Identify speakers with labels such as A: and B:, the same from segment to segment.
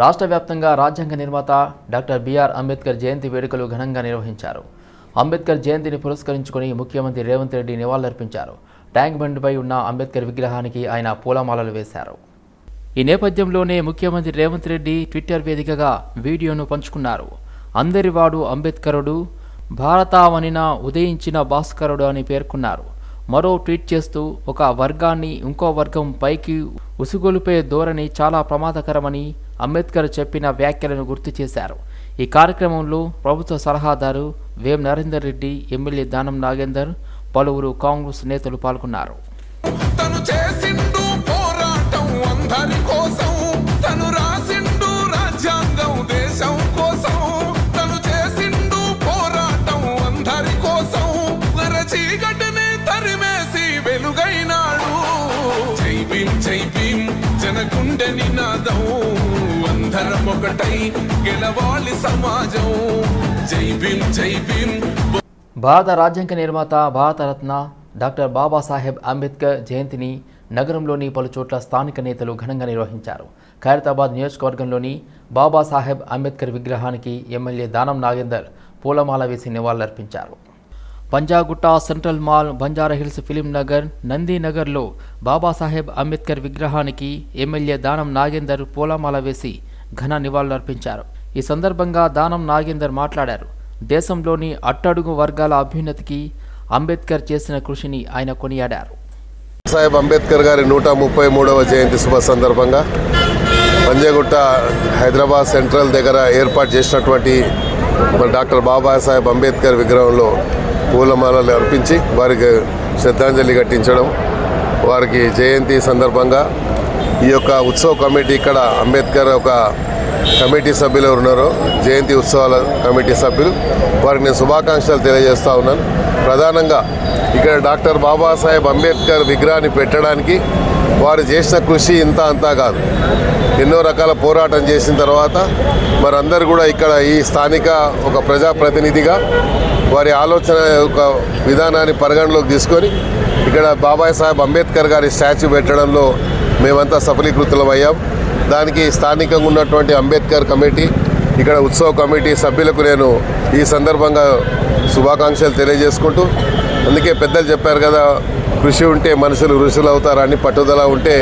A: రాష్ట్ర వ్యాప్తంగా రాజ్యాంగ నిర్మాత డాక్టర్ బిఆర్ అంబేద్కర్ జయంతి వేడుకలు ఘనంగా నిర్వహించారు. అంబేద్కర్ జయంతిని పురస్కరించుకొని ముఖ్యమంత్రి రేవంత్ రెడ్డి నివాళులర్పించారు. ట్యాంక్ బండ్పై ఉన్న అంబేద్కర్ విగ్రహానికి ఆయన పూలమాలలు వేశారు. ఈ నేపథ్యంలోనే ముఖ్యమంత్రి రేవంత్ రెడ్డి ట్విట్టర్ వేదికగా వీడియోను పంచుకున్నారు. అందరివాడు అంబేద్కరుడు, భారతావనిన ఉదయించిన భాస్కరుడు అని పేర్కొన్నారు. మరో ట్వీట్ చేస్తూ ఒక వర్గాన్ని ఇంకో వర్గం పైకి ఉసుగొలిపే ధోరణి చాలా ప్రమాదకరమని అంబేద్కర్ చెప్పిన వ్యాఖ్యలను గుర్తు చేశారు. ఈ కార్యక్రమంలో ప్రభుత్వ సలహాదారు వేం నరేందర్ రెడ్డి, ఎమ్మెల్యే దానం నాగేందర్, పలువురు కాంగ్రెస్ నేతలు పాల్గొన్నారు. భారత రాజ్యాంగ నిర్మాత, భారతరత్న డాక్టర్ బాబాసాహెబ్ అంబేద్కర్ జయంతిని నగరంలోని పలుచోట్ల స్థానిక నేతలు ఘనంగా నిర్వహించారు. ఖైరతాబాద్ నియోజకవర్గంలోని బాబాసాహెబ్ అంబేద్కర్ విగ్రహానికి ఎమ్మెల్యే దానం నాగేందర్ పూలమాల వేసి నివాళులర్పించారు. Panjagutta, central mall, Banjara Hills, film Nagar, నందీనగర్లో బాబాసాహెబ్ అంబేద్కర్ విగ్రహానికి ఎమ్మెల్యే దానం నాగేందర్ పూలమాల వేసి ఘన నివాళులర్పించారు. ఈ సందర్భంగా దానం నాగేందర్ మాట్లాడారు. దేశంలోని అట్టడుగు వర్గాల అభ్యున్నతికి అంబేద్కర్ చేసిన కృషిని ఆయన కొనియాడారు.
B: సాహెబ్ అంబేద్కర్ గారి 133వ జయంతి శుభ సందర్భంగా పంజాగుట్ట హైదరాబాద్ సెంట్రల్ దగ్గర ఏర్పాటు చేసినటువంటి డాక్టర్ బాబాసాహెబ్ అంబేద్కర్ విగ్రహంలో పూలమాలలు అర్పించి వారికి శ్రద్ధాంజలి ఘటించడం, వారికి జయంతి సందర్భంగా ఈ యొక్క ఉత్సవ కమిటీ, ఇక్కడ అంబేద్కర్ ఒక కమిటీ సభ్యులు ఉన్నారో జయంతి ఉత్సవాల కమిటీ సభ్యులు, వారికి నేను శుభాకాంక్షలు తెలియజేస్తూ ఉన్నాను. ప్రధానంగా ఇక్కడ డాక్టర్ బాబాసాహెబ్ అంబేద్కర్ విగ్రహాన్ని పెట్టడానికి వారు చేసిన కృషి ఇంత అంతా కాదు. ఎన్నో రకాల పోరాటం చేసిన తర్వాత మరందరూ కూడా ఇక్కడ ఈ స్థానిక ఒక ప్రజాప్రతినిధిగా వారి ఆలోచన యొక్క విధానాన్ని పరిగణలోకి తీసుకొని ఇక్కడ బాబాసాహెబ్ అంబేద్కర్ గారి స్టాచ్యూ పెట్టడంలో మేమంతా సఫలీకృతులమయ్యాం. దానికి స్థానికంగా ఉన్నటువంటి అంబేద్కర్ కమిటీ, ఇక్కడ ఉత్సవ కమిటీ సభ్యులకు నేను ఈ సందర్భంగా శుభాకాంక్షలు తెలియజేసుకుంటూ, అందుకే పెద్దలు చెప్పారు కదా, కృషి ఉంటే మనుషులు ఋషులు అవుతారని, పట్టుదల ఉంటే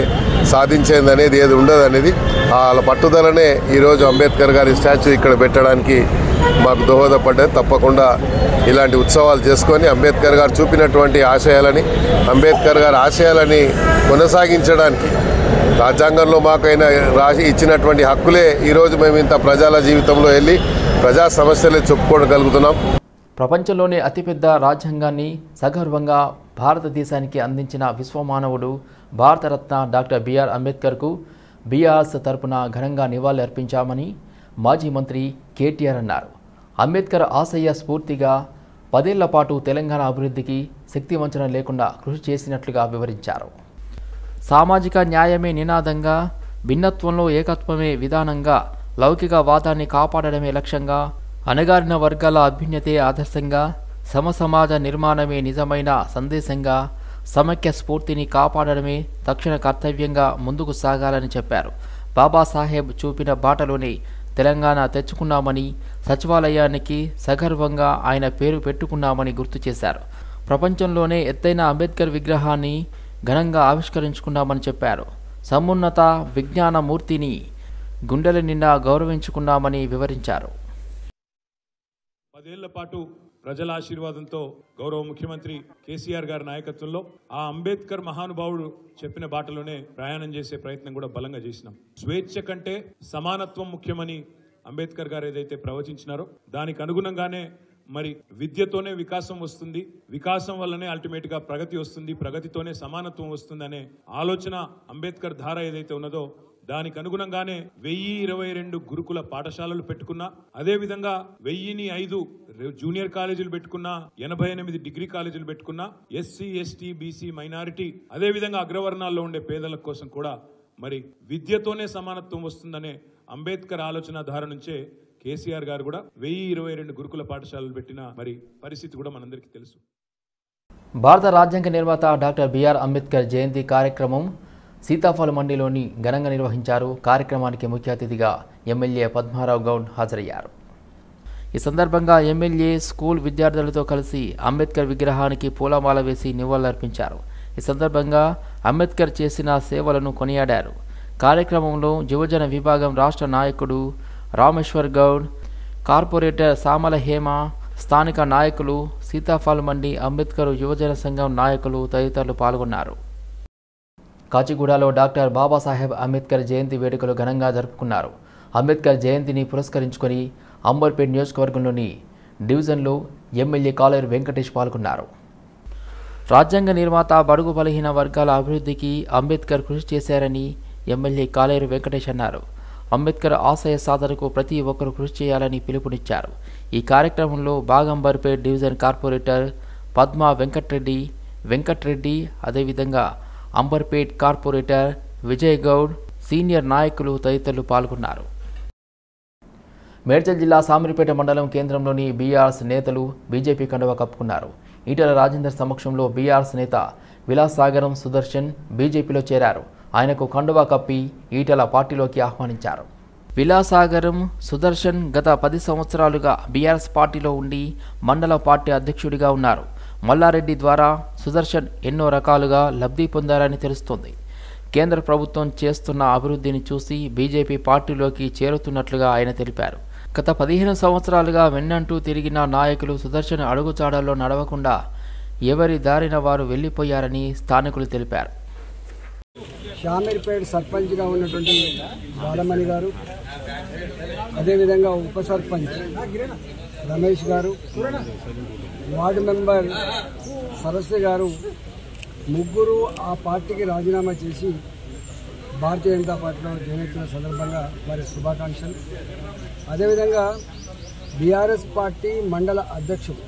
B: సాధించేది అనేది ఏది ఉండదు అనేది, వాళ్ళ పట్టుదలనే ఈరోజు అంబేద్కర్ గారి స్టాచ్యూ ఇక్కడ పెట్టడానికి మాకు దోహదపడ్డది. తప్పకుండా ఇలాంటి ఉత్సవాలు చేసుకొని అంబేద్కర్ గారు చూపినటువంటి ఆశయాలని, అంబేద్కర్ గారి ఆశయాలని కొనసాగించడానికి రాజ్యాంగంలో మాకైనా రాసి ఇచ్చినటువంటి హక్కులే ఈరోజు మేము ఇంత ప్రజల జీవితంలో వెళ్ళి ప్రజా సమస్యలే చెప్పుకోగలుగుతున్నాం.
A: ప్రపంచంలోనే అతిపెద్ద రాజ్యాంగాన్ని సగర్వంగా భారతదేశానికి అందించిన విశ్వమానవుడు భారతరత్న డాక్టర్ బిఆర్ అంబేద్కర్కు బీఆర్ఎస్ తరపున ఘనంగా నివాళులు అర్పించామని మాజీ మంత్రి కేటీఆర్ అన్నారు. అంబేద్కర్ ఆశయ స్ఫూర్తిగా 10 ఏళ్ల పాటు తెలంగాణ అభివృద్ధికి శక్తివంచన లేకుండా కృషి చేసినట్లుగా వివరించారు. సామాజిక న్యాయమే నినాదంగా, భిన్నత్వంలో ఏకత్వమే విధానంగా, లౌకికవాదాన్ని కాపాడడమే లక్ష్యంగా, అణగారిన వర్గాల అభ్యున్నతే ఆదర్శంగా, సమసమాజ నిర్మాణమే నిజమైన సందేశంగా, సమైక్య స్ఫూర్తిని కాపాడడమే తక్షణ కర్తవ్యంగా ముందుకు సాగాలని చెప్పారు. బాబాసాహెబ్ చూపిన బాటలోనే తెలంగాణ తెచ్చుకున్నామని, సచివాలయానికి సగర్వంగా ఆయన పేరు పెట్టుకున్నామని గుర్తు చేశారు. ప్రపంచంలోనే ఎత్తైన అంబేద్కర్ విగ్రహాన్ని ఘనంగా ఆవిష్కరించుకున్నామని చెప్పారు. సమున్నత విజ్ఞానమూర్తిని గుండెల నిండా గౌరవించుకున్నామని వివరించారు.
C: 10 ఏళ్ల పాటు ప్రజల ఆశీర్వాదంతో గౌరవ ముఖ్యమంత్రి కేసీఆర్ గారి నాయకత్వంలో ఆ అంబేద్కర్ మహానుభావుడు చెప్పిన బాటలోనే ప్రయాణం చేసే ప్రయత్నం కూడా బలంగా చేసినాం. స్వేచ్ఛ కంటే సమానత్వం ముఖ్యమని అంబేద్కర్ గారు ఏదైతే ప్రవచించినారో దానికి అనుగుణంగానే మరి విద్యతోనే వికాసం వస్తుంది, వికాసం వల్లనే అల్టిమేట్ గా ప్రగతి వస్తుంది, ప్రగతితోనే సమానత్వం వస్తుంది అనే ఆలోచన అంబేద్కర్ ధార ఏదైతే ఉన్నదో దానికి అనుగుణంగానే 1022 గురుకుల పాఠశాలలు పెట్టుకున్నా, అదే విధంగా 1005 జూనియర్ కాలేజీలు పెట్టుకున్నా, 88 డిగ్రీ కాలేజీలు పెట్టుకున్నా, ఎస్సీ, ఎస్టీ, బీసీ, మైనారిటీ, అదే విధంగా అగ్రవర్ణాల్లో ఉండే పేదల కోసం కూడా మరి విద్యతోనే సమానత్వం వస్తుందనే అంబేద్కర్ ఆలోచన ధార నుంచే కేసీఆర్ గారు కూడా 1022 గురుకుల పాఠశాలలు పెట్టిన మరి పరిస్థితి కూడా మనందరికీ తెలుసు.
A: భారత రాజ్యాంగ నిర్మాత డాక్టర్ బిఆర్ అంబేద్కర్ జయంతి కార్యక్రమం సీతాఫల మండిలోని ఘనంగా నిర్వహించారు. కార్యక్రమానికి ముఖ్య అతిథిగా ఎమ్మెల్యే పద్మారావు గౌడ్ హాజరయ్యారు. ఈ సందర్భంగా ఎమ్మెల్యే స్కూల్ విద్యార్థులతో కలిసి అంబేద్కర్ విగ్రహానికి పూలమాల వేసి నివాళులర్పించారు. ఈ సందర్భంగా అంబేద్కర్ చేసిన సేవలను కొనియాడారు. కార్యక్రమంలో యువజన విభాగం రాష్ట్ర నాయకుడు రామేశ్వర్ గౌడ్, కార్పొరేటర్ సామల హేమ, స్థానిక నాయకులు, సీతాఫల్ మండి అంబేద్కర్ యువజన సంఘం నాయకులు తదితరులు పాల్గొన్నారు. కాచిగూడలో డాక్టర్ బాబాసాహెబ్ అంబేద్కర్ జయంతి వేడుకలు ఘనంగా జరుపుకున్నారు. అంబేద్కర్ జయంతిని పురస్కరించుకొని అంబర్పేట్ నియోజకవర్గంలోని డివిజన్లో ఎమ్మెల్యే కాలేరు వెంకటేష్ పాల్గొన్నారు. రాజ్యాంగ నిర్మాత బడుగు బలహీన వర్గాల అభివృద్ధికి అంబేద్కర్ కృషి చేశారని ఎమ్మెల్యే కాలేరు వెంకటేష్ అన్నారు. అంబేద్కర్ ఆశయ సాధనకు ప్రతి ఒక్కరూ కృషి చేయాలని పిలుపునిచ్చారు. ఈ కార్యక్రమంలో బాగంబర్పేట్ డివిజన్ కార్పొరేటర్ పద్మా వెంకట్రెడ్డి, అదేవిధంగా అంబర్పేట్ కార్పొరేటర్ విజయ్ గౌడ్, సీనియర్ నాయకులు తదితరులు పాల్గొన్నారు. మేడ్చల్ జిల్లా సామిరిపేట మండలం కేంద్రంలోని బీఆర్ఎస్ నేతలు బీజేపీ కండువా కప్పుకున్నారు. ఈటెల రాజేందర్ సమక్షంలో బీఆర్ఎస్ నేత విలాసాగరం సుదర్శన్ బీజేపీలో చేరారు. ఆయనకు కండువా కప్పి ఈటెల పార్టీలోకి ఆహ్వానించారు. విలాసాగరం సుదర్శన్ గత 10 సంవత్సరాలుగా బీఆర్ఎస్ పార్టీలో ఉండి మండల పార్టీ అధ్యక్షుడిగా ఉన్నారు. మల్లారెడ్డి ద్వారా సుదర్శన్ ఎన్నో రకాలుగా లబ్ధి పొందారని తెలుస్తోంది. కేంద్ర ప్రభుత్వం చేస్తున్న అభివృద్ధిని చూసి బీజేపీ పార్టీలోకి చేరుతున్నట్లుగా ఆయన తెలిపారు. గత 15 సంవత్సరాలుగా వెన్నంటూ తిరిగిన నాయకులు సుదర్శన్ అడుగుచాడల్లో నడవకుండా ఎవరి దారిన వారు వెళ్లిపోయారని స్థానికులు తెలిపారు.
D: షామీర్పేట్ సర్పంచ్గా ఉన్నటువంటి బాలమణి గారు, అదేవిధంగా ఉప సర్పంచ్ రమేష్ గారు, వార్డు మెంబర్ సరస్వతి గారు ముగ్గురు ఆ పార్టీకి రాజీనామా చేసి భారతీయ జనతా పార్టీలో చేరిన సందర్భంగా వారి శుభాకాంక్షలు. అదేవిధంగా బీఆర్ఎస్ పార్టీ మండల అధ్యక్షుడు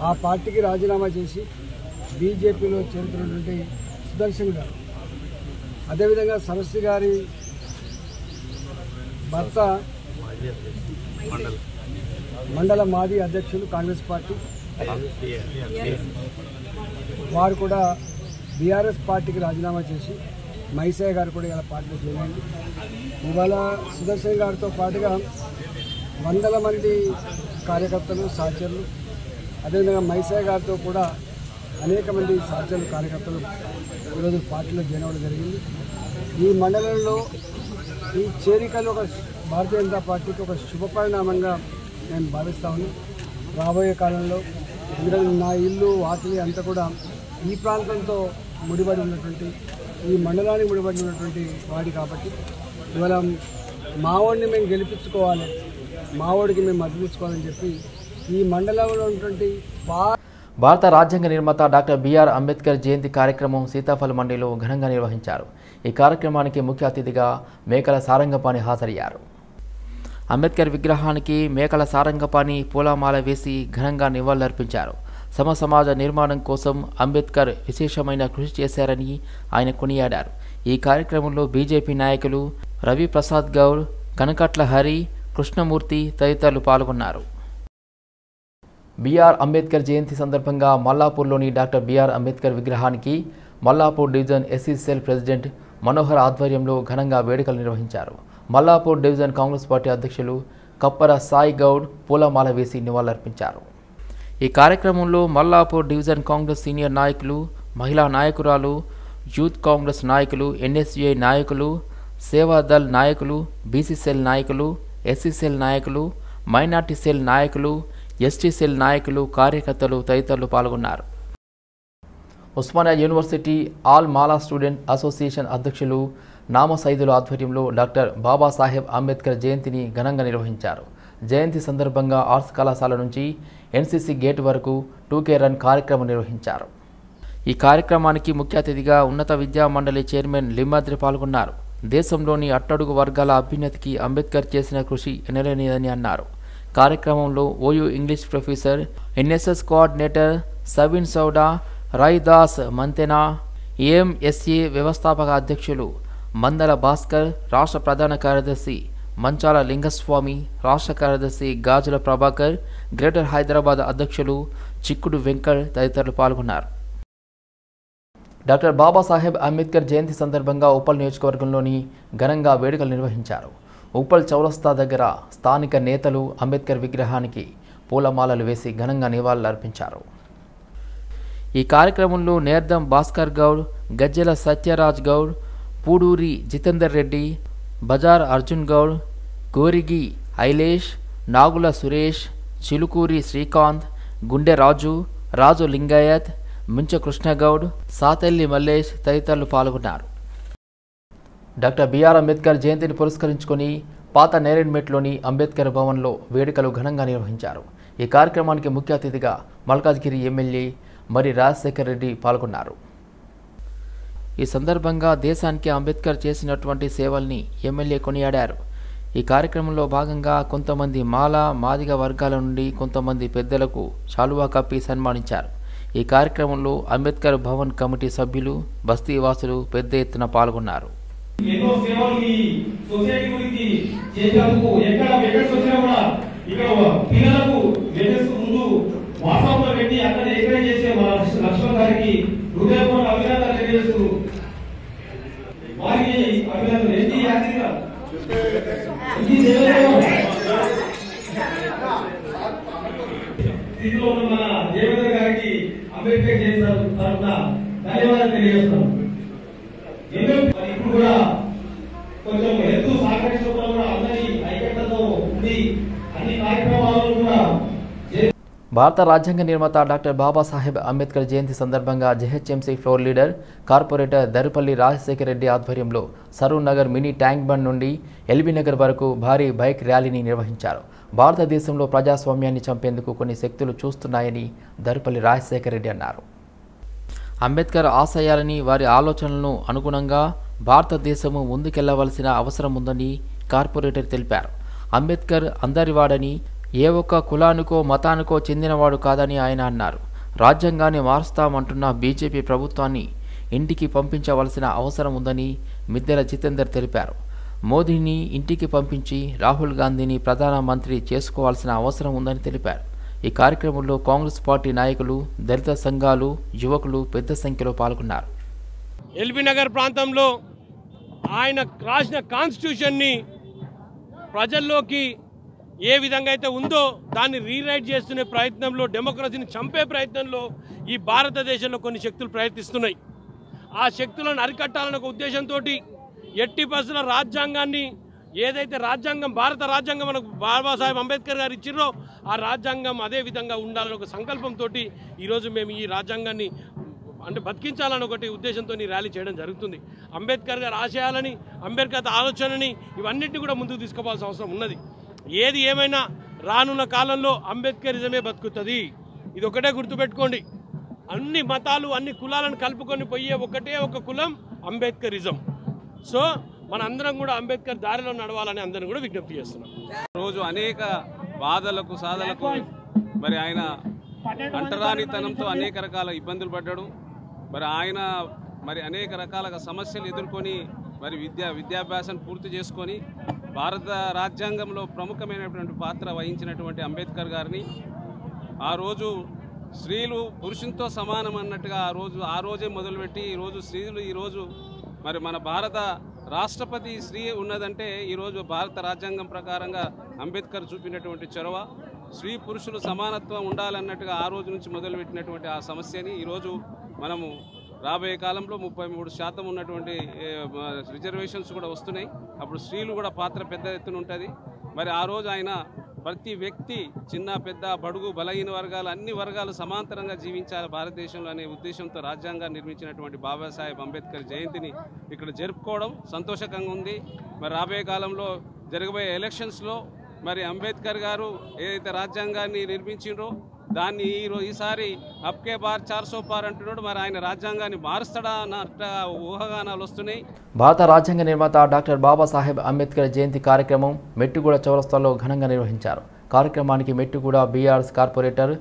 D: ఆ పార్టీకి రాజీనామా చేసి బీజేపీలో చేరుతున్నటువంటి సుదర్శన్ గారు, అదేవిధంగా సరస్వతి గారి భర్త మండల మాజీ అధ్యక్షులు కాంగ్రెస్ పార్టీ, వారు కూడా బీఆర్ఎస్ పార్టీకి రాజీనామా చేసి మైసయ్య గారు కూడా ఇలా పార్టీలో చేయండి. ఇవాళ సుదర్శన్ గారితో పాటుగా వందల మంది కార్యకర్తలు సహచరులు, అదేవిధంగా మైసయ్య గారితో కూడా అనేక మంది సహచరులు కార్యకర్తలు ఈరోజు పార్టీలో జాయిన్ అవ్వడం జరిగింది. ఈ మండలంలో ఈ చేరికలు ఒక భారతీయ జనతా పార్టీకి ఒక శుభ పరిణామంగా నేను భావిస్తా ఉన్నాను. రాబోయే కాలంలో ఎందుకంటే నా ఇల్లు వాకిలి అంతా కూడా ఈ ప్రాంతంతో ముడిపడి ఉన్నటువంటి, ఈ మండలానికి ముడిపడి ఉన్నటువంటి వాడి కాబట్టి ఇవాళ మావోడిని మేము గెలిపించుకోవాలి, మావోడికి మేము మద్దతు ఇచ్చుకోవాలని చెప్పి ఈ మండలంలో ఉన్నటువంటి
A: భారత రాజ్యాంగ నిర్మాత డాక్టర్ బిఆర్ అంబేద్కర్ జయంతి కార్యక్రమం సీతాఫల్ మండిలో ఘనంగా నిర్వహించారు. ఈ కార్యక్రమానికి ముఖ్య అతిథిగా మేకల సారంగపాణి హాజరయ్యారు. అంబేద్కర్ విగ్రహానికి మేకల సారంగపాణి పూలమాల వేసి ఘనంగా నివాళులర్పించారు. సమాజ నిర్మాణం కోసం అంబేద్కర్ విశేషమైన కృషి చేశారని ఆయన కొనియాడారు. ఈ కార్యక్రమంలో బీజేపీ నాయకులు రవి ప్రసాద్ గౌడ్, కనకట్ల హరి, కృష్ణమూర్తి తదితరులు పాల్గొన్నారు. బిఆర్ అంబేద్కర్ జయంతి సందర్భంగా మల్లాపూర్లోని డాక్టర్ బిఆర్ అంబేద్కర్ విగ్రహానికి Mallapur division SC cell president Manohar ఆధ్వర్యంలో ఘనంగా వేడుకలు నిర్వహించారు. మల్లాపూర్ డివిజన్ కాంగ్రెస్ పార్టీ అధ్యక్షులు కప్పర సాయి గౌడ్ పూలమాల వేసి నివాళులర్పించారు. ఈ కార్యక్రమంలో మల్లాపూర్ డివిజన్ కాంగ్రెస్ సీనియర్ నాయకులు, మహిళా నాయకురాలు, యూత్ కాంగ్రెస్ నాయకులు, ఎన్ఎస్యుఐ నాయకులు, సేవాదల్ నాయకులు, బీసీ సెల్ నాయకులు, ఎస్సీ సెల్ నాయకులు, మైనార్టీ సెల్ నాయకులు, ఎస్టీ సెల్ నాయకులు, కార్యకర్తలు తదితరులు పాల్గొన్నారు. ఉస్మానియా యూనివర్సిటీ ఆల్ మాలా స్టూడెంట్ అసోసియేషన్ అధ్యక్షులు నామ సైదుల ఆధ్వర్యంలో డాక్టర్ బాబాసాహెబ్ అంబేద్కర్ జయంతిని ఘనంగా నిర్వహించారు. జయంతి సందర్భంగా ఆర్ట్స్ కళాశాల నుంచి ఎన్సీసీ గేట్ వరకు 2K రన్ కార్యక్రమం నిర్వహించారు. ఈ కార్యక్రమానికి ముఖ్య అతిథిగా ఉన్నత విద్యా మండలి చైర్మన్ లింబాద్రి పాల్గొన్నారు. దేశంలోని అట్టడుగు వర్గాల అభ్యున్నతికి అంబేద్కర్ చేసిన కృషి ఎనలేనిదని అన్నారు. కార్యక్రమంలో OU English professor, NSS coordinator Sabeen Sauda, Raidas Mantena, AMSA వ్యవస్థాపక అధ్యక్షులు మందల భాస్కర్, రాష్ట్ర ప్రధాన కార్యదర్శి మంచాల లింగస్వామి, రాష్ట్ర కార్యదర్శి గాజుల ప్రభాకర్, గ్రేటర్ హైదరాబాద్ అధ్యక్షులు చిక్కుడు వెంకట్ తదితరులు పాల్గొన్నారు. డాక్టర్ బాబాసాహెబ్ అంబేద్కర్ జయంతి సందర్భంగా ఉప్పల్ నియోజకవర్గంలోని ఘనంగా వేడుకలు నిర్వహించారు. ఉప్పల్ చౌరస్తా దగ్గర స్థానిక నేతలు అంబేద్కర్ విగ్రహానికి పూలమాలలు వేసి ఘనంగా నివాళులర్పించారు. ఈ కార్యక్రమంలో నేర్దం భాస్కర్ గౌడ్, గజ్జెల సత్యరాజ్ గౌడ్, పూడూరి జితేందర్ రెడ్డి, బజార్ అర్జున్ గౌడ్, గోరిగి ఐలేష్, నాగుల సురేష్, చిలుకూరి శ్రీకాంత్, గుండె రాజు, రాజు లింగాయత్, ముంచ కృష్ణగౌడ్, సాతెల్లి మల్లేష్ తదితరులు పాల్గొన్నారు. డాక్టర్ బిఆర్ అంబేద్కర్ జయంతిని పురస్కరించుకొని పాత నేరేడ్మెట్లోని అంబేద్కర్ భవన్లో వేడుకలు ఘనంగా నిర్వహించారు. ఈ కార్యక్రమానికి ముఖ్య అతిథిగా మల్కాజ్గిరి ఎమ్మెల్యే మరి రాజశేఖర్ రెడ్డి పాల్గొన్నారు. ఈ సందర్భంగా దేశానికి అంబేద్కర్ చేసినటువంటి సేవల్ని ఎమ్మెల్యే కొనియాడారు. ఈ కార్యక్రమంలో భాగంగా కొంతమంది మాల మాదిగ వర్గాల నుండి కొంతమంది పెద్దలకు శాలువా కప్పి సన్మానించారు. ఈ కార్యక్రమంలో అంబేద్కర్ భవన్ కమిటీ సభ్యులు, బస్తీవాసులు పెద్ద ఎత్తున పాల్గొన్నారు.
E: ఎన్నో సేవలు ఈ సొసైటీ గురించి చేసేందుకు ఎక్కడ వచ్చినా కూడా ఇక్కడ పిల్లలకు వెనస్ ముందు వాట్సాప్లో పెట్టి అక్కడ ఎంకరేజ్ చేసే మన లక్ష్మణ్ గారికి హృదయపూర్వక అభినందనలు తెలియజేస్తూ వారికి అభినందనలు. ఏంటి యాక్టింగ్ స్థితిలో ఉన్న మన దేవేంద్ర గారికి అంబేద్కర్ చేసిన తరఫున ధన్యవాదాలు తెలియజేస్తున్నాం. ఇప్పుడు కూడా కొంచెం హెల్త్ సహకరించడం కూడా అందరి ఐక్యతతో ఉండి అన్ని కార్యక్రమాలను కూడా.
A: భారత రాజ్యాంగ నిర్మాత డాక్టర్ బాబాసాహెబ్ అంబేద్కర్ జయంతి సందర్భంగా GHMC floor leader corporator Darupalli Rajasekhar Reddy ఆధ్వర్యంలో Saroor Nagar mini tank bund నుండి ఎల్బీ నగర్ వరకు భారీ బైక్ ర్యాలీని నిర్వహించారు. భారతదేశంలో ప్రజాస్వామ్యాన్ని చంపేందుకు కొన్ని శక్తులు చూస్తున్నాయని దరుపల్లి రాజశేఖర్ రెడ్డి అన్నారు. అంబేద్కర్ ఆశయాలని వారి ఆలోచనలను అనుగుణంగా భారతదేశము ముందుకెళ్లవలసిన అవసరం ఉందని కార్పొరేటర్ తెలిపారు. అంబేద్కర్ అందరివాడని, ఏ ఒక్క కులానికో మతానికో చెందినవాడు కాదని ఆయన అన్నారు. రాజ్యాంగాన్ని మారుస్తామంటున్న బీజేపీ ప్రభుత్వాన్ని ఇంటికి పంపించవలసిన అవసరం ఉందని మిద్దెల జితేందర్ తెలిపారు. మోదీని ఇంటికి పంపించి రాహుల్ గాంధీని ప్రధానమంత్రి చేసుకోవాల్సిన అవసరం ఉందని తెలిపారు. ఈ కార్యక్రమంలో కాంగ్రెస్ పార్టీ నాయకులు, దళిత సంఘాలు, యువకులు పెద్ద సంఖ్యలో పాల్గొన్నారు.
E: ఎల్బీ నగర్ ప్రాంతంలో ఆయన రాసిన కాన్స్టిట్యూషన్ని ప్రజల్లోకి ఏ విధంగా అయితే ఉందో దాన్ని రీరైట్ చేస్తున్న ప్రయత్నంలో, డెమోక్రసీని చంపే ప్రయత్నంలో ఈ భారతదేశంలో కొన్ని శక్తులు ప్రయత్నిస్తున్నాయి. ఆ శక్తులను అరికట్టాలన్న ఒక ఉద్దేశంతో ఎట్టి పరిస్థితుల రాజ్యాంగాన్ని, ఏదైతే రాజ్యాంగం భారత రాజ్యాంగం మనకు బాబాసాహెబ్ అంబేద్కర్ గారు ఇచ్చిర్రో ఆ రాజ్యాంగం అదే విధంగా ఉండాలని ఒక సంకల్పంతో ఈరోజు మేము ఈ రాజ్యాంగాన్ని బతికించాలని ఒకటి ఉద్దేశంతో ర్యాలీ చేయడం జరుగుతుంది. అంబేద్కర్ గారి ఆశయాలని, అంబేద్కర్ ఆలోచనని ఇవన్నింటినీ కూడా ముందుకు తీసుకోవాల్సిన అవసరం ఉన్నది. ఏది ఏమైనా రానున్న కాలంలో అంబేద్కరిజమే బతుకుతుంది. ఇది ఒకటే గుర్తుపెట్టుకోండి. అన్ని మతాలు, అన్ని కులాలను కలుపుకొని పోయే ఒకటే ఒక కులం అంబేద్కరిజం. సో మన అందరం కూడా అంబేద్కర్ దారిలో నడవాలని అందరం కూడా విజ్ఞప్తి చేస్తున్నాం.
F: రోజు అనేక బాధలకు సాధలకు మరి ఆయన అంటరానితనంతో అనేక రకాల ఇబ్బందులు పడ్డాడు. మరి ఆయన అనేక రకాల సమస్యలు ఎదుర్కొని మరి విద్యాభ్యాసాన్ని పూర్తి చేసుకొని భారత రాజ్యాంగంలో ప్రముఖమైనటువంటి పాత్ర వహించినటువంటి అంబేద్కర్ గారిని ఆ రోజు స్త్రీలు పురుషునితో సమానం అన్నట్టుగా ఆ రోజే మొదలుపెట్టి ఈరోజు స్త్రీలు ఈరోజు మరి మన భారత రాష్ట్రపతి స్త్రీ ఉన్నదంటే ఈరోజు భారత రాజ్యాంగం ప్రకారంగా అంబేద్కర్ చూపినటువంటి చొరవ, స్త్రీ పురుషులు సమానత్వం ఉండాలన్నట్టుగా ఆ రోజు నుంచి మొదలుపెట్టినటువంటి ఆ సమస్యని ఈరోజు మనము రాబోయే కాలంలో 33% ఉన్నటువంటి రిజర్వేషన్స్ కూడా వస్తున్నాయి. అప్పుడు స్త్రీలు కూడా పాత్ర పెద్ద ఎత్తున ఉంటుంది. మరి ఆ రోజు ఆయన ప్రతి వ్యక్తి, చిన్న పెద్ద, బడుగు, బలహీన వర్గాలు, అన్ని వర్గాలు సమాంతరంగా జీవించాలి భారతదేశంలో అనే ఉద్దేశంతో రాజ్యాంగాన్ని నిర్మించినటువంటి బాబాసాహెబ్ అంబేద్కర్ జయంతిని ఇక్కడ జరుపుకోవడం సంతోషకంగా ఉంది. మరి రాబోయే కాలంలో జరగబోయే ఎలక్షన్స్లో మరి అంబేద్కర్ గారు ఏదైతే రాజ్యాంగాన్ని నిర్మించిండ్రో దాన్ని ఈసారి అబ్కే బార్ 400 పార్ అంటున్నాడు. మరి ఆయన రాజ్యాంగాన్ని మారుస్తాడా అన్న ఊహాగానాలు వస్తున్నాయి.
A: భారత రాజ్యాంగ నిర్మాత డాక్టర్ బాబాసాహెబ్ అంబేద్కర్ జయంతి కార్యక్రమం మెట్టుగూడ చౌరస్తాలో ఘనంగా నిర్వహించారు. కార్యక్రమానికి మెట్టుగూడ బీఆర్ఎస్ కార్పొరేటర్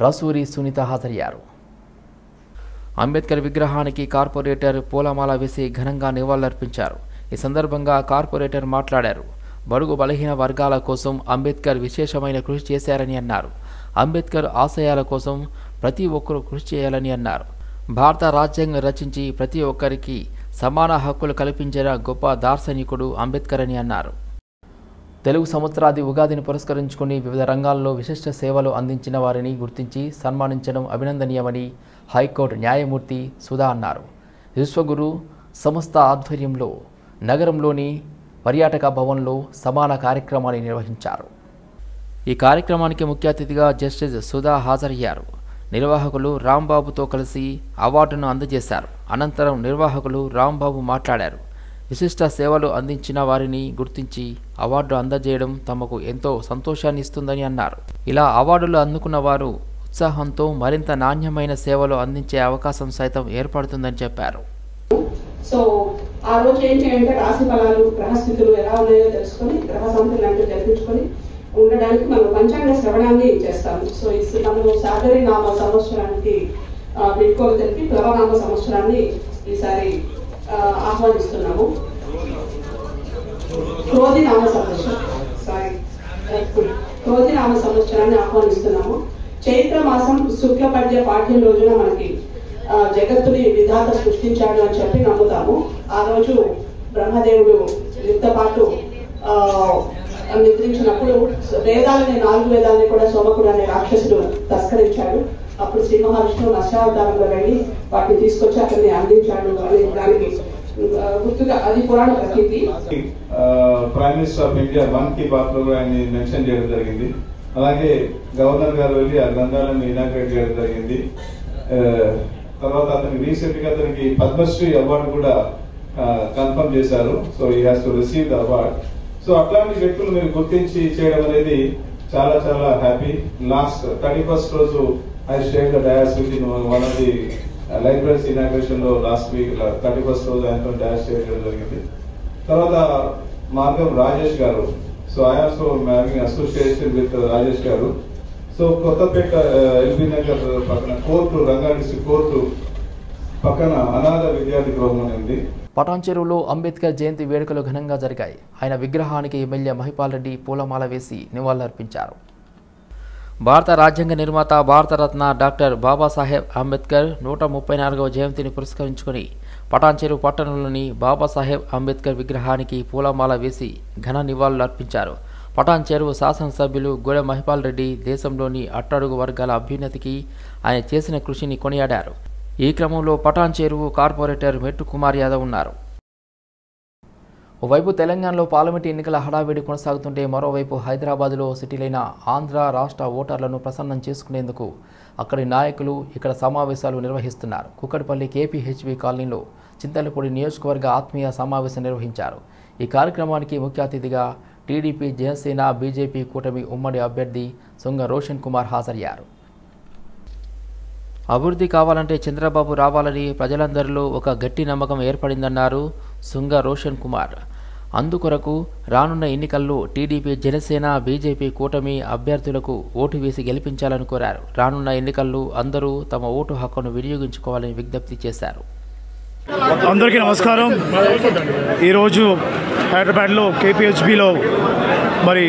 A: రసూరి సునీత హాజరయ్యారు. అంబేద్కర్ విగ్రహానికి కార్పొరేటర్ పూలమాల వేసి ఘనంగా నివాళులర్పించారు. ఈ సందర్భంగా కార్పొరేటర్ మాట్లాడారు. బడుగు బలహీన వర్గాల కోసం అంబేద్కర్ విశేషమైన కృషి చేశారని అన్నారు. అంబేద్కర్ ఆశయాల కోసం ప్రతి ఒక్కరూ కృషి చేయాలని అన్నారు. భారత రాజ్యాంగం రచించి ప్రతి ఒక్కరికి సమాన హక్కులు కల్పించిన గొప్ప దార్శనికుడు అంబేద్కర్ అని అన్నారు. తెలుగు సంవత్సరాది ఉగాదిని పురస్కరించుకుని వివిధ రంగాల్లో విశిష్ట సేవలు అందించిన వారిని గుర్తించి సన్మానించడం అభినందనీయమని హైకోర్టు న్యాయమూర్తి సుధా అన్నారు. విశ్వగురు సంస్థ ఆధ్వర్యంలో నగరంలోని పర్యాటక భవన్లో సమాన కార్యక్రమాన్ని నిర్వహించారు. ఈ కార్యక్రమానికి ముఖ్య అతిథిగా జస్టిస్ సుధా హాజరయ్యారు. నిర్వాహకులు రాంబాబుతో కలిసి అవార్డును అందజేశారు. అనంతరం నిర్వాహకులు రాంబాబు మాట్లాడారు. విశిష్ట సేవలు అందించిన వారిని గుర్తించి అవార్డు అందజేయడం తమకు ఎంతో సంతోషాన్ని ఇస్తుందని అన్నారు. ఇలా అవార్డులు అందుకున్న వారు ఉత్సాహంతో మరింత నాణ్యమైన సేవలు అందించే అవకాశం సైతం ఏర్పడుతుందని చెప్పారు.
G: సో ఆ రోజు ఏంటి అంటే రాశి ఫలాలు గ్రహస్థితులు ఎలా ఉన్నాయో తెలుసుకొని గ్రహ సంతులు అంటూ జరిపించుకొని ఉండడానికి మనం పంచాంగ శ్రవణాన్ని చేస్తాము. సో మనము సాగరి నామ సంవత్సరానికి వీడ్కోలు తెలిపి ప్లవనామ సంవత్సరాన్ని ఈసారి ఆహ్వానిస్తున్నాము. క్రోధి నామ సంవత్సరాన్ని ఆహ్వానిస్తున్నాము. చైత్ర మాసం శుక్లపద్య పాఠ్యం రోజున మనకి జగత్తుని విధాత సృష్టించాడు అని చెప్పి నమ్ముతాము. ఆ రోజు బ్రహ్మదేవుడు యుద్ధ పాటు నిద్రించినప్పుడు వేదాలని 4 వేదాలని కూడా సోమకుడు అనే రాక్షసుడు తస్కరించాడు. అప్పుడు శ్రీ మహావిష్ణువు నష్టావతారంలో వెళ్ళి వాటిని తీసుకొచ్చి అతన్ని అందించాడు అనే దానికి గుర్తుగా అది పురాణ ప్రతీతి.
H: Prime minister of India Mann Ki Baat లో ఆయన్ని మెన్షన్ చేయడం జరిగింది. అలాగే గవర్నర్ గారు వెళ్ళి ఆ గ్రంథాలను ఇనాగ్రేట్ చేయడం జరిగింది. తర్వాత అతనికి రీసెంట్ గా అతనికి పద్మశ్రీ అవార్డు కూడా కన్ఫర్మ్ చేశారు. So he has to receive the award. So అట్లాంటి వ్యక్తులు మీరు గుర్తించి చేయడం అనేది చాలా చాలా హ్యాపీ. లాస్ట్ 31st రోజు I share the dais with in one of the libraries inauguration లో లాస్ట్ వీక్ 31st రోజు ఆయనతో డయాస్ షేర్ చేయడం జరిగింది. తర్వాత మార్గం రాజేష్ గారు. So I also having association with Rajesh గారు. సో కొత్తపేట ఎల్బీ నగర్ పక్కన కోర్టు రంగారెడ్డి కోర్టు పక్కన అనాథ విద్యార్థి గృహం ఉంది.
A: పటాన్చెరువులో అంబేద్కర్ జయంతి వేడుకలు ఘనంగా జరిగాయి. ఆయన విగ్రహానికి ఎమ్మెల్యే మహిపాల్ రెడ్డి పూలమాల వేసి నివాళులర్పించారు. భారత రాజ్యాంగ నిర్మాత భారతరత్న డాక్టర్ బాబాసాహెబ్ అంబేద్కర్ 134వ జయంతిని పురస్కరించుకుని పటాన్చెరువు పట్టణంలోని బాబాసాహెబ్ అంబేద్కర్ విగ్రహానికి పూలమాల వేసి ఘన నివాళులు అర్పించారు. పటాన్చెరువు శాసనసభ్యులు గూడెం మహిపాల్ రెడ్డి దేశంలోని అట్టడుగు వర్గాల అభ్యున్నతికి ఆయన చేసిన కృషిని కొనియాడారు. ఈ క్రమంలో పటాన్చెరువు కార్పొరేటర్ మెట్టు కుమార్ యాదవ్ ఉన్నారు. ఓవైపు తెలంగాణలో పార్లమెంటు ఎన్నికల హడావిడి కొనసాగుతుంటే మరోవైపు హైదరాబాద్లో సిటీలైన ఆంధ్ర రాష్ట్ర ఓటర్లను ప్రసన్నం చేసుకునేందుకు అక్కడి నాయకులు ఇక్కడ సమావేశాలు నిర్వహిస్తున్నారు. కుక్కడపల్లి కేపీహెచ్బీ కాలనీలో చింతలపూడి నియోజకవర్గ ఆత్మీయ సమావేశం నిర్వహించారు. ఈ కార్యక్రమానికి ముఖ్య అతిథిగా టీడీపీ, జనసేన, బీజేపీ కూటమి ఉమ్మడి అభ్యర్థి సొంగ రోషన్ కుమార్ హాజరయ్యారు. అభివృద్ధి కావాలంటే చంద్రబాబు రావాలని ప్రజలందరిలో ఒక గట్టి నమ్మకం ఏర్పడిందన్నారు సొంగ రోషన్ కుమార్. అందుకొరకు రానున్న ఎన్నికల్లో టీడీపీ, జనసేన, బీజేపీ కూటమి అభ్యర్థులకు ఓటు వేసి గెలిపించాలని కోరారు. రానున్న ఎన్నికల్లో అందరూ తమ ఓటు హక్కును వినియోగించుకోవాలని విజ్ఞప్తి చేశారు.
I: అందరికీ నమస్కారం. ఈరోజు హైదరాబాద్లో కేపీహెచ్బీలో మరి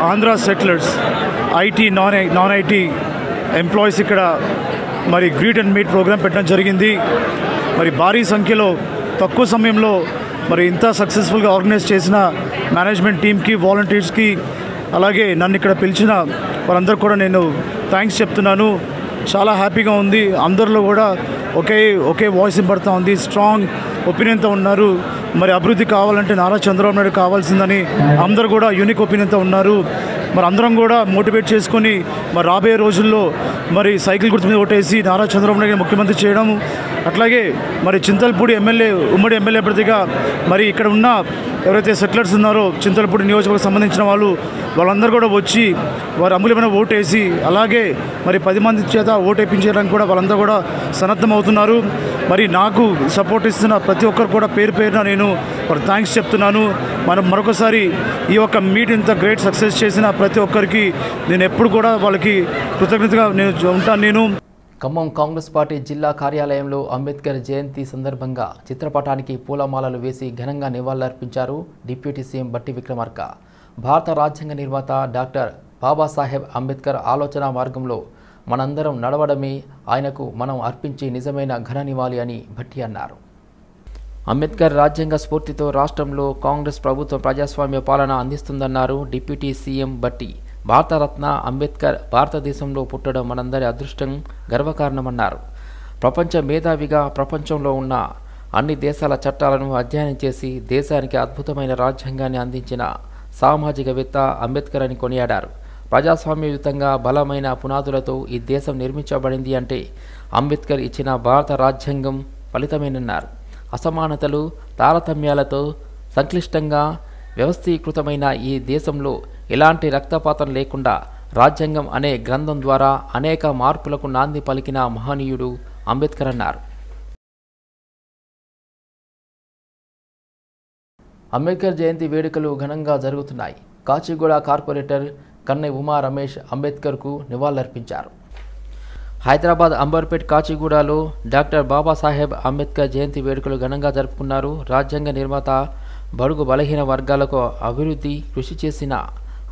I: Andhra settlers, IT, non IT employees ఇక్కడ మరి గ్రీట్ అండ్ మీట్ ప్రోగ్రాం పెట్టడం జరిగింది. మరి భారీ సంఖ్యలో తక్కువ సమయంలో మరి ఇంత సక్సెస్ఫుల్గా ఆర్గనైజ్ చేసిన మేనేజ్మెంట్ టీమ్కి, వాలంటీర్స్కి, అలాగే నన్ను ఇక్కడ పిలిచిన వారందరూ కూడా నేను థ్యాంక్స్ చెప్తున్నాను. చాలా హ్యాపీగా ఉంది. అందరిలో కూడా ఒకే వాయిస్ వినబడుతూ ఉంది. స్ట్రాంగ్ ఒపీనియన్తో ఉన్నారు. మరి అభివృద్ధి కావాలంటే నారా చంద్రబాబు నాయుడు కావాల్సిందని అందరూ కూడా యూనిక్ ఒపీనియన్తో ఉన్నారు. మరి అందరం కూడా మోటివేట్ చేసుకొని మరి రాబోయే రోజుల్లో మరి సైకిల్ గుర్తు మీద ఓటేసి నారా చంద్రబాబు నాయుడు ముఖ్యమంత్రి చేయడం, అట్లాగే మరి చింతలపూడి ఉమ్మడి ఎమ్మెల్యే అభ్యర్థిగా మరి ఇక్కడ ఉన్న ఎవరైతే సెటిలర్స్ ఉన్నారో చింతలపూడి నియోజకవర్గం సంబంధించిన వాళ్ళందరూ కూడా వచ్చి వారు అమూల్యమైన ఓటేసి అలాగే మరి 10 మంది చేత ఓటేపించడానికి కూడా వాళ్ళందరూ కూడా సన్నద్ధమవుతున్నారు. మరి నాకు సపోర్ట్ ఇస్తున్న ప్రతి ఒక్కరు కూడా పేరు పేరున నేను వారు థ్యాంక్స్ చెప్తున్నాను. మనం మరొకసారి ఈ యొక్క మీట్ ఇంత గ్రేట్ సక్సెస్ చేసిన ప్రతి ఒక్కరికి నేను ఎప్పుడు కూడా వాళ్ళకి కృతజ్ఞతగా ఉంటాను.
A: ఖమ్మం కాంగ్రెస్ పార్టీ జిల్లా కార్యాలయంలో అంబేద్కర్ జయంతి సందర్భంగా చిత్రపటానికి పూలమాలలు వేసి ఘనంగా నివాళులర్పించారు డిప్యూటీ సీఎం బట్టి విక్రమార్క. భారత రాజ్యాంగ నిర్మాత డాక్టర్ బాబాసాహెబ్ అంబేద్కర్ ఆలోచన మార్గంలో మనందరం నడవడమే ఆయనకు మనం అర్పించే నిజమైన ఘన నివాళి అని భట్టి అన్నారు. అంబేద్కర్ రాజ్యాంగ స్ఫూర్తితో రాష్ట్రంలో కాంగ్రెస్ ప్రభుత్వం ప్రజాస్వామ్య పాలన అందిస్తుందన్నారు డిప్యూటీ సీఎం భట్టి. భారతరత్న అంబేద్కర్ భారతదేశంలో పుట్టడం మనందరి అదృష్టం, గర్వకారణమన్నారు. ప్రపంచ మేధావిగా ప్రపంచంలో ఉన్న అన్ని దేశాల చట్టాలను అధ్యయనం చేసి దేశానికి అద్భుతమైన రాజ్యాంగాన్ని అందించిన సామాజికవేత్త అంబేద్కర్ అని కొనియాడారు. ప్రజాస్వామ్యయుతంగా బలమైన పునాదులతో ఈ దేశం నిర్మించబడింది అంటే అంబేద్కర్ ఇచ్చిన భారత రాజ్యాంగం ఫలితమేనన్నారు. అసమానతలు, తారతమ్యాలతో సంక్లిష్టంగా వ్యవస్థీకృతమైన ఈ దేశంలో ఎలాంటి రక్తపాతం లేకుండా రాజ్యాంగం అనే గ్రంథం ద్వారా అనేక మార్పులకు నాంది పలికిన మహనీయుడు అంబేద్కర్ అన్నారు. అంబేద్కర్ జయంతి వేడుకలు ఘనంగా జరుగుతున్నాయి. కాచిగూడ కార్పొరేటర్ కన్నె ఉమా రమేష్ అంబేద్కర్కు నివాళులర్పించారు. హైదరాబాద్ అంబర్పేట్ కాచిగూడలో డాక్టర్ బాబాసాహెబ్ అంబేద్కర్ జయంతి వేడుకలు ఘనంగా జరుపుకున్నారు. రాజ్యాంగ నిర్మాత, బడుగు బలహీన వర్గాలకు అభివృద్ధి కృషి చేసిన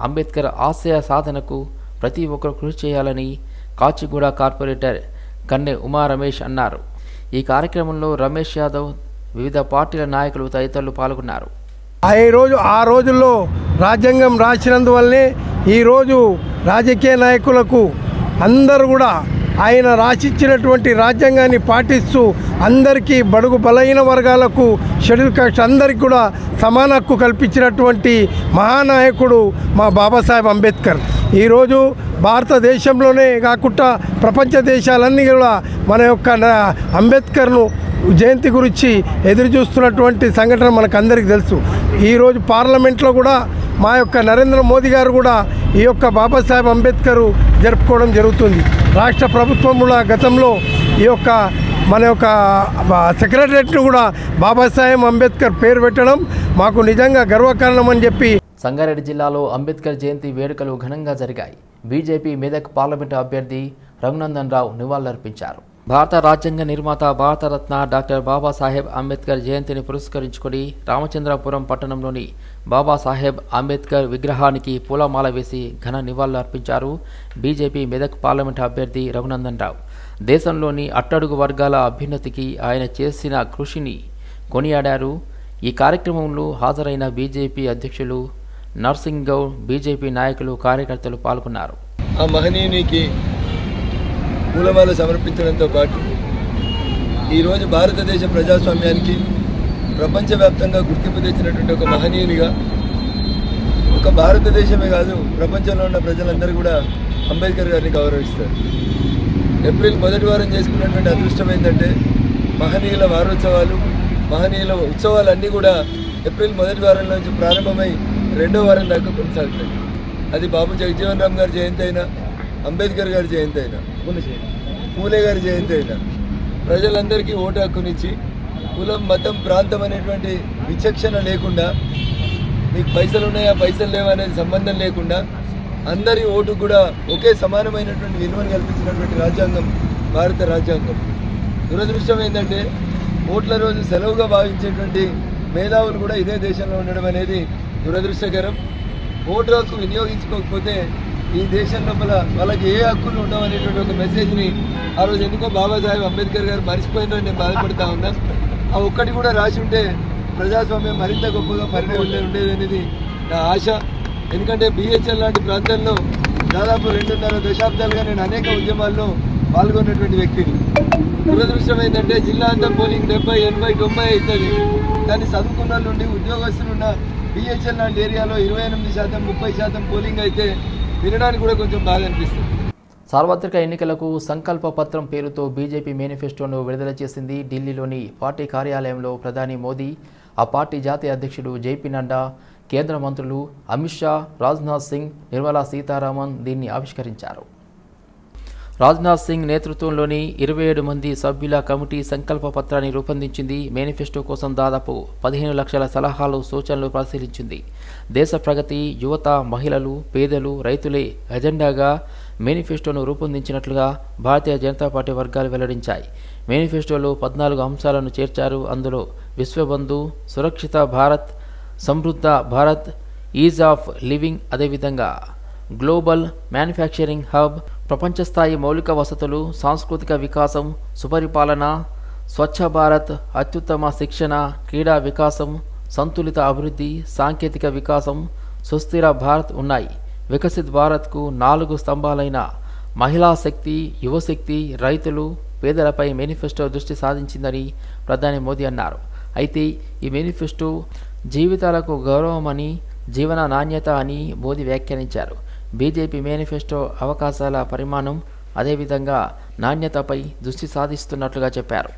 A: అంబేద్కర్ ఆశయ సాధనకు ప్రతి ఒక్కరు కృషి చేయాలని కాచిగూడ కార్పొరేటర్ కన్నె ఉమా రమేష్ అన్నారు. ఈ కార్యక్రమంలో రమేష్ యాదవ్, వివిధ పార్టీల నాయకులు తదితరులు పాల్గొన్నారు.
J: ఆ రోజుల్లో రాజ్యాంగం రాసినందువల్లనే ఈరోజు రాజకీయ నాయకులకు అందరూ కూడా ఆయన రాసిచ్చినటువంటి రాజ్యాంగాన్ని పాటిస్తూ అందరికీ బడుగు బలహీన వర్గాలకు, షెడ్యూల్ కాస్ట్ అందరికీ కూడా సమాన హక్కు కల్పించినటువంటి మహానాయకుడు మా బాబాసాహెబ్ అంబేద్కర్. ఈరోజు భారతదేశంలోనే కాకుండా ప్రపంచ దేశాలన్నీ కూడా మన యొక్క అంబేద్కర్ను జయంతి గురించి ఎదురు చూస్తున్నటువంటి సంఘటన మనకు అందరికీ తెలుసు. ఈరోజు పార్లమెంట్లో కూడా మా యొక్క నరేంద్ర మోదీ గారు కూడా ఈ యొక్క బాబాసాహెబ్ అంబేద్కర్ జరుపుకోవడం జరుగుతుంది. రాష్ట్ర ప్రభుత్వం కూడా గతంలో ఈ యొక్క మన యొక్క సెక్రటరియట్ను కూడా బాబాసాహెబ్ అంబేద్కర్ పేరు పెట్టడం మాకు నిజంగా గర్వకారణం అని చెప్పి.
A: సంగారెడ్డి జిల్లాలో అంబేద్కర్ జయంతి వేడుకలు ఘనంగా జరిగాయి. బీజేపీ మెదక్ పార్లమెంటు అభ్యర్థి రఘునందన్ రావు నివాళులర్పించారు. భారత రాజ్యాంగ నిర్మాత, భారతరత్న డాక్టర్ బాబాసాహెబ్ అంబేద్కర్ జయంతిని పురస్కరించుకొని రామచంద్రపురం పట్టణంలోని బాబాసాహెబ్ అంబేద్కర్ విగ్రహానికి పూలమాల వేసి ఘన నివాళులు అర్పించారు బీజేపీ మెదక్ పార్లమెంటు అభ్యర్థి రఘునందన్ రావు. దేశంలోని అట్టడుగు వర్గాల అభ్యున్నతికి ఆయన చేసిన కృషిని కొనియాడారు. ఈ కార్యక్రమంలో హాజరైన బీజేపీ అధ్యక్షులు నర్సింగ్ గౌడ్, బీజేపీ నాయకులు, కార్యకర్తలు పాల్గొన్నారు.
K: ఆ మహనీయునికి పూలమాల సమర్పించడంతో పాటు ఈరోజు భారతదేశ ప్రజాస్వామ్యానికి ప్రపంచవ్యాప్తంగా గుర్తింపు తెచ్చినటువంటి ఒక మహనీయునిగా ఒక భారతదేశమే కాదు ప్రపంచంలో ఉన్న ప్రజలందరూ కూడా అంబేద్కర్ గారిని గౌరవిస్తారు. ఏప్రిల్ మొదటి వారం చేసుకున్నటువంటి అదృష్టం ఏంటంటే మహనీయుల వారోత్సవాలు, మహనీయుల ఉత్సవాలన్నీ కూడా ఏప్రిల్ మొదటి వారం నుంచి ప్రారంభమై రెండో వారం దాకా కొనసాగుతాయి. అది బాబు జగజ్జీవన్ రామ్ గారి జయంతి అయినా, అంబేద్కర్ గారి జయంతి అయినా, పూలే గారి జయంతి అయినా ప్రజలందరికీ ఓటు హక్కునిచ్చి కులం, మతం, ప్రాంతం అనేటువంటి విచక్షణ లేకుండా, మీకు పైసలు ఉన్నాయా పైసలు లేవా అనేది సంబంధం లేకుండా అందరి ఓటు కూడా ఒకే సమానమైనటువంటి విలువను కల్పించినటువంటి రాజ్యాంగం భారత రాజ్యాంగం. దురదృష్టం ఏంటంటే ఓట్ల రోజు సెలవుగా భావించేటువంటి మేధావులు కూడా ఇదే దేశంలో ఉండడం అనేది దురదృష్టకరం. ఓటు హక్కు వినియోగించుకోకపోతే ఈ దేశం లోపల వాళ్ళకి ఏ హక్కులు ఉండవు అనేటువంటి ఒక మెసేజ్ని ఆ రోజు ఎందుకో బాబాసాహెబ్ అంబేద్కర్ గారు మర్చిపోయిందని నేను బాధపడుతూ ఉన్నాను. ఆ ఒక్కటి కూడా రాసి ఉంటే ప్రజాస్వామ్యం మరింత గొప్పగా పరిణమించి ఉండేది అనేది నా ఆశ. ఎందుకంటే బిహెచ్ఎల్ లాంటి ప్రాంతాల్లో దాదాపు 2.5 దశాబ్దాలుగా నేను అనేక ఉద్యమాల్లో పాల్గొన్నటువంటి వ్యక్తిని. దురదృష్టం ఏంటంటే జిల్లా అంతా పోలింగ్ 70, 80, 90 అవుతుంది. కానీ చదువుకున్న నుండి ఉద్యోగస్తులున్న బిహెచ్ఎల్ లాంటి ఏరియాలో 28%, 30% పోలింగ్ అయితే వినడానికి కూడా కొంచెం బాగా అనిపిస్తుంది.
A: సార్వత్రిక ఎన్నికలకు సంకల్ప పత్రం పేరుతో బీజేపీ మేనిఫెస్టోను విడుదల చేసింది. ఢిల్లీలోని పార్టీ కార్యాలయంలో ప్రధాని మోదీ, ఆ పార్టీ జాతీయ అధ్యక్షుడు జేపీ నడ్డా, కేంద్ర మంత్రులు అమిత్ షా, రాజ్నాథ్ సింగ్, నిర్మలా సీతారామన్ దీన్ని ఆవిష్కరించారు. రాజ్నాథ్ సింగ్ నేతృత్వంలోని 27 మంది సభ్యుల కమిటీ సంకల్ప పత్రాన్ని రూపొందించింది. మేనిఫెస్టో కోసం దాదాపు 15 లక్షల సలహాలు, సూచనలు పరిశీలించింది. దేశ ప్రగతి, యువత, మహిళలు, పేదలు, రైతులే ఎజెండాగా మేనిఫెస్టోను రూపొందించినట్లుగా భారతీయ జనతా పార్టీ వర్గాలు వెల్లడించాయి. మేనిఫెస్టోలో 14 అంశాలను చేర్చారు. అందులో విశ్వబంధు, సురక్షిత భారత్, సమృద్ధ భారత్, ఈజ్ ఆఫ్ లివింగ్, అదేవిధంగా గ్లోబల్ మ్యానుఫ్యాక్చరింగ్ హబ్, ప్రపంచ స్థాయి మౌలిక వసతులు, సాంస్కృతిక వికాసం, సుపరిపాలన, స్వచ్ఛ భారత్, అత్యుత్తమ శిక్షణ, క్రీడా వికాసం, సంతులిత అభివృద్ధి, సాంకేతిక వికాసం, సుస్థిర భారత్ ఉన్నాయి. వికసిత్ భారత్కు 4 స్తంభాలైన మహిళా శక్తి, యువశక్తి, రైతులు, పేదలపై మేనిఫెస్టో దృష్టి సాధించిందని ప్రధాని మోదీ అన్నారు. అయితే ఈ మేనిఫెస్టో జీవితాలకు గౌరవమని, జీవన నాణ్యత అని మోదీ వ్యాఖ్యానించారు. బీజేపీ మేనిఫెస్టో అవకాశాల పరిమాణం, అదేవిధంగా నాణ్యతపై దృష్టి సాధిస్తున్నట్లుగా చెప్పారు.